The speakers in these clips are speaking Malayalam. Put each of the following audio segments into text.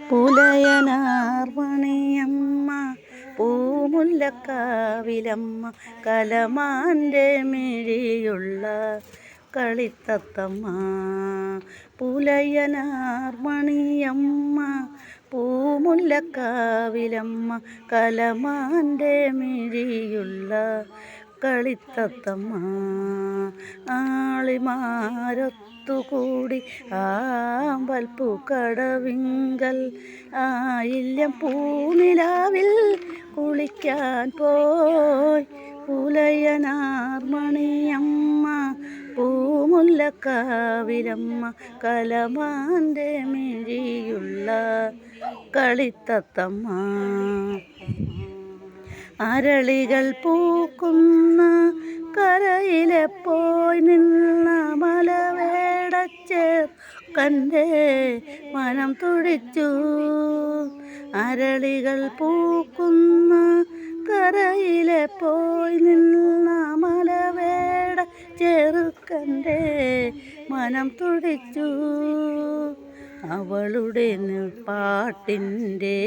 പുലയനാർമണിയമ്മ പൂമുല്ലക്കാവിലമ്മ കലമാൻ്റെ മിഴിയുള്ള കളിത്തത്തമ്മ. പുലയനാർമണിയമ്മ പൂമുല്ലക്കാവിലമ്മ കലമാൻ്റെ മിഴിയുള്ള കളിത്തത്തമ്മ. ആളിമാരൊത്തുകൂടി ആമ്പൽപ്പൂക്കടവിങ്കൽ ആയില്യം പൂനിലാവിൽ കുളിക്കാൻ പോയി. പുലയനാർമണിയമ്മ പൂമുല്ലക്കാവിലമ്മ കലമാൻ്റെ മിഴിയുള്ള കളിത്തത്തമ്മ. അരളികൾ പൂക്കുന്ന കരയിലെ പോയി നിന്ന മലവേടച്ചേർക്കൻ്റെ മനം തുടിച്ചു. അരളികൾ പൂക്കുന്ന കരയിലെ പോയി നിന്ന മലവേട ചെറുക്കൻ്റെ മനം തുടിച്ചു. അവളുടെ പാട്ടിൻ്റെ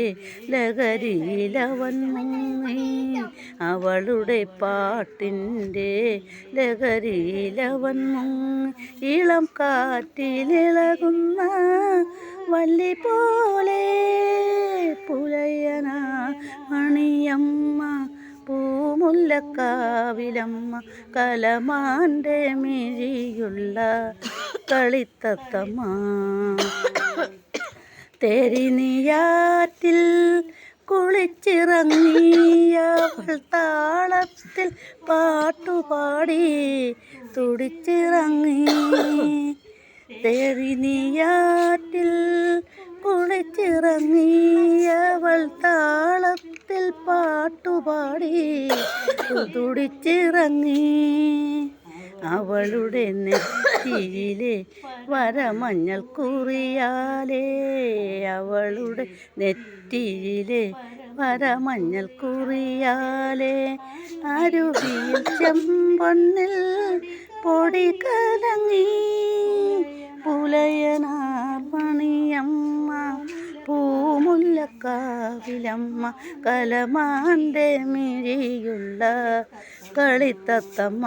ലഹരിയിലവൻ മുങ്ങി. അവളുടെ പാട്ടിൻ്റെ ലഹരിയിലവൻ മുങ്ങി. ഇളം കാറ്റിലിളകുന്ന വല്ലി പോലെ പുലയനാർമണിയമ്മ പൂമുല്ലക്കാവിലമ്മ കലമാൻ്റെ മിഴിയുള്ള കളിത്തത്തമ്മ. തെരിനിയാറ്റിൽ കുളിച്ചിറങ്ങിയവൾ താളത്തിൽ പാട്ടുപാടി തുടിച്ചിറങ്ങി. തെരിനിയാറ്റിൽ കുളിച്ചിറങ്ങിയവൾ താളത്തിൽ പാട്ടുപാടി തുടിച്ചിറങ്ങി. അവളുടെ നെറ്റിയിലെ വരമഞ്ഞൾ കുറിയാലേ അവളുടെ നെറ്റിയിലെ വരമഞ്ഞൾ കുറിയാലേ അരുവിയിൽ ചെമ്പൊന്നിൽ പൊടി കലങ്ങി. പുലയനാർമണിയമ്മ പൂമുല്ലക്കാവിലമ്മ കലമാൻ്റെ മിഴിയുള്ള കളിത്തത്തമ്മ.